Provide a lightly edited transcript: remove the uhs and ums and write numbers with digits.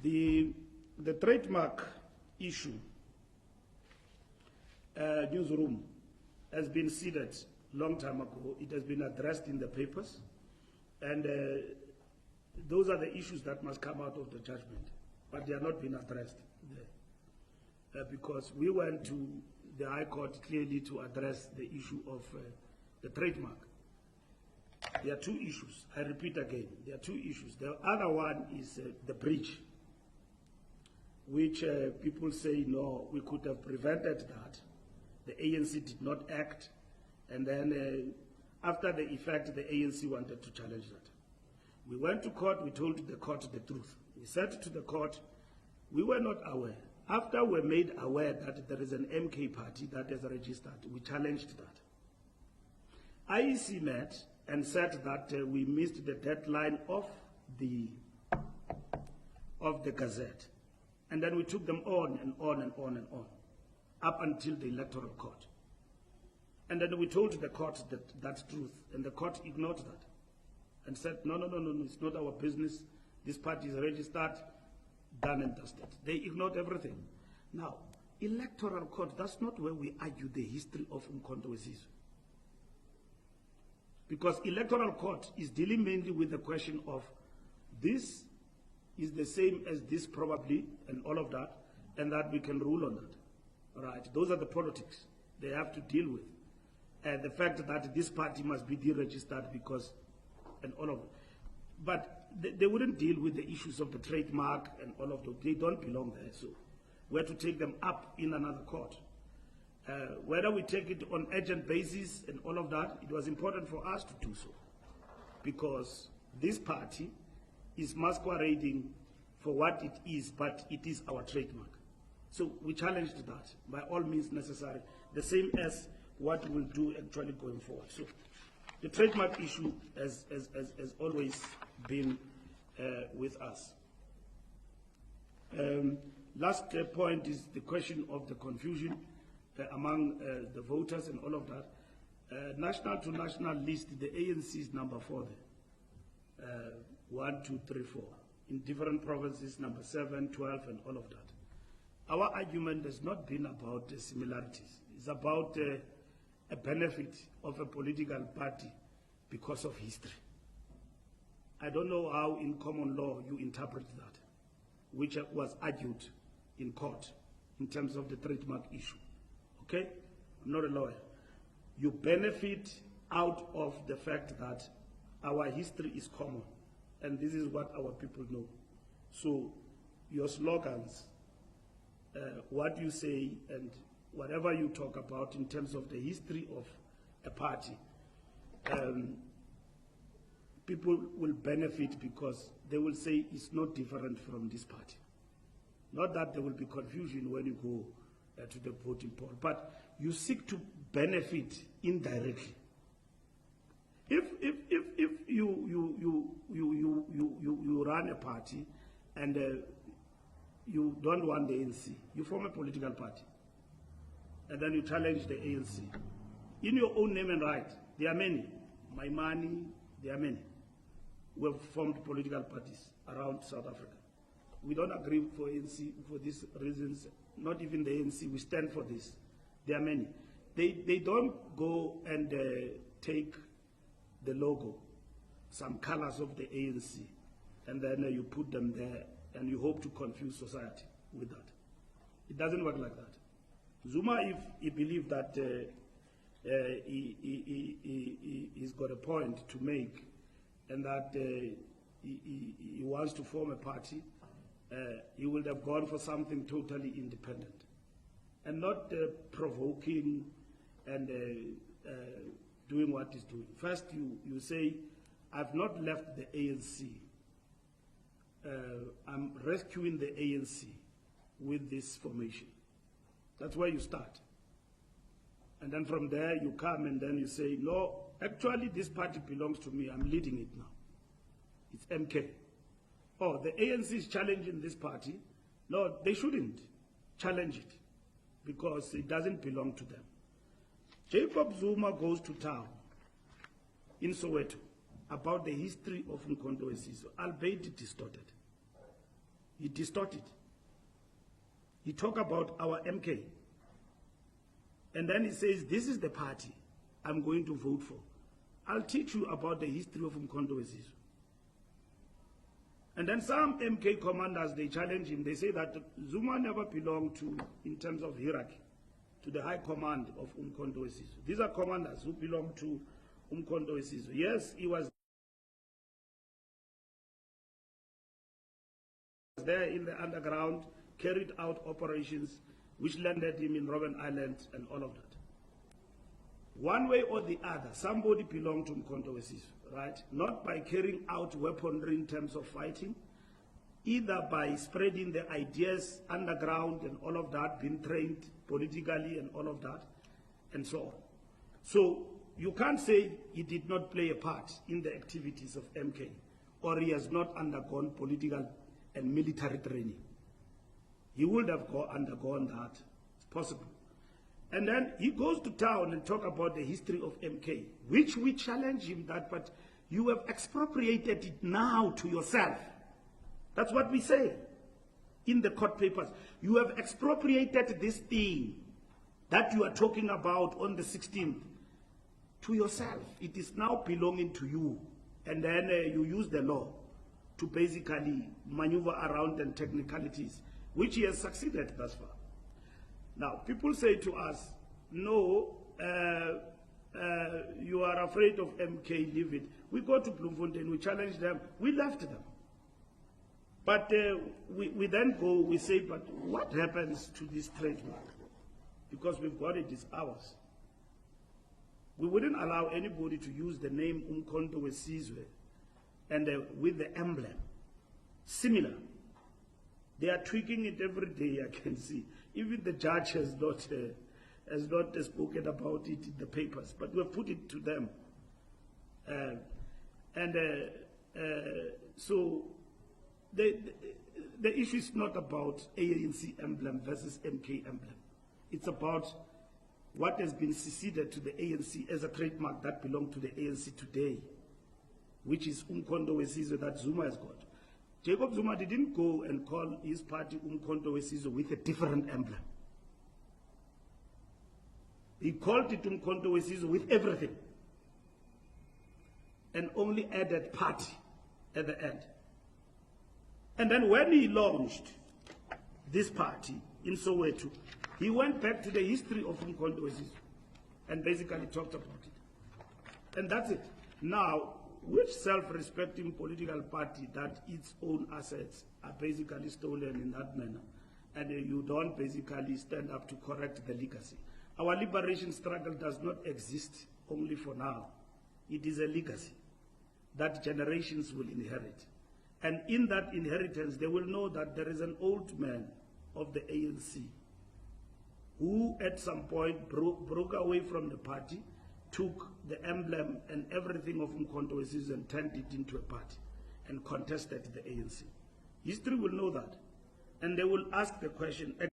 The trademark issue, newsroom, has been seeded long time ago. It has been addressed in the papers, and those are the issues that must come out of the judgment, but they are not being addressed there. Because we went to the High Court clearly to address the issue of the trademark. There are two issues. I repeat again, there are two issues. The other one is the breach, which people say, no, we could have prevented that. The ANC did not act, and then after the effect, the ANC wanted to challenge that. We went to court, we told the court the truth. We said to the court, we were not aware. After we were made aware that there is an MK party that is registered, we challenged that. IEC met and said that we missed the deadline of the Gazette. And then we took them on and on and on and on, up until the electoral court. And then we told the court that's truth, and the court ignored that and said, no, it's not our business. This party is registered, done and dusted. They ignored everything. Now, electoral court, that's not where we argue the history of Umkhonto weSizwe. Because electoral court is dealing mainly with the question of this is the same as this probably, and all of that, and that we can rule on that. Right? Those are the politics they have to deal with. And the fact that this party must be deregistered because, and all of it. But they wouldn't deal with the issues of the trademark and all of those. They don't belong there. So we have to take them up in another court. Whether we take it on urgent basis and all of that, it was important for us to do so. Because this party is masquerading for what it is, but it is our trademark. So we challenged that by all means necessary, the same as what we'll do actually going forward. So the trademark issue has always been with us. Last point is the question of the confusion among the voters and all of that. National to national list, the ANC is number 4 there. 1, 2, 3, 4. In different provinces, number 7, 12, and all of that. Our argument has not been about the similarities. It's about a benefit of a political party because of history. I don't know how in common law you interpret that, which was argued in court in terms of the trademark issue. Okay? I'm not a lawyer. You benefit out of the fact that our history is common, and this is what our people know. So your slogans, what you say, and whatever you talk about in terms of the history of a party, people will benefit because they will say it's not different from this party. Not that there will be confusion when you go to the voting poll, but you seek to benefit indirectly. If you run a party and you don't want the ANC, you form a political party, and then you challenge the ANC. In your own name and right, there are many. My money, there are many. We have formed political parties around South Africa. We don't agree for ANC for these reasons, not even the ANC, we stand for this. There are many. They don't go and take the logo, some colors of the ANC, and then you put them there and you hope to confuse society with that. It doesn't work like that. Zuma, if he believes that he's got a point to make and that he wants to form a party, he would have gone for something totally independent and not provoking and doing what he's doing. First, you say, I've not left the ANC. I'm rescuing the ANC with this formation. That's where you start. And then from there, you come and then you say, no, actually this party belongs to me. I'm leading it now. It's MK. Oh, the ANC is challenging this party. No, they shouldn't challenge it because it doesn't belong to them. Jacob Zuma goes to town in Soweto about the history of Umkhonto weSizwe, albeit distorted. He distorted. He talk about our MK. And then he says, this is the party I'm going to vote for. I'll teach you about the history of Umkhonto weSizwe. And then some MK commanders, they challenge him. They say that Zuma never belonged to, in terms of hierarchy, to the high command of Umkhonto weSizwe. These are commanders who belong to Umkhonto weSizwe. Yes, he was there in the underground, carried out operations which landed him in Robben Island and all of that. One way or the other, somebody belonged to Umkhonto weSizwe, right? Not by carrying out weaponry in terms of fighting, either by spreading the ideas underground and all of that, being trained politically and all of that, and so on. So you can't say he did not play a part in the activities of MK, or he has not undergone political and military training. He would have undergone that. It's possible. And then he goes to town and talk about the history of MK, which we challenge him that, but you have expropriated it now to yourself. That's what we say in the court papers. You have expropriated this thing that you are talking about on the 16th to yourself. It is now belonging to you. And then you use the law to basically maneuver around and technicalities, which he has succeeded thus far. Now, people say to us, no, you are afraid of MK, leave it. We go to Bloemfontein, we challenge them, we left them. But we then go, we say, but what happens to this trademark? Because we've got it, it's ours. We wouldn't allow anybody to use the name Umkhonto weSizwe and with the emblem. Similar. They are tweaking it every day, I can see. Even the judge has not spoken about it in the papers, but we have put it to them. So the issue is not about ANC emblem versus MK emblem. It's about what has been seceded to the ANC as a trademark that belongs to the ANC today, which is Umkhonto weSizwe that Zuma has got. Jacob Zuma didn't go and call his party Umkhonto weSizwe with a different emblem. He called it Umkhonto weSizwe with everything and only added party at the end. And then when he launched this party in Soweto, he went back to the history of Umkhonto weSizwe and basically talked about it. And that's it. Now, which self-respecting political party that its own assets are basically stolen in that manner, and you don't basically stand up to correct the legacy? Our liberation struggle does not exist only for now. It is a legacy that generations will inherit. And in that inheritance, they will know that there is an old man of the ANC who at some point broke away from the party, took the emblem and everything of Umkhonto weSizwe and turned it into a party and contested the ANC. History will know that. And they will ask the question,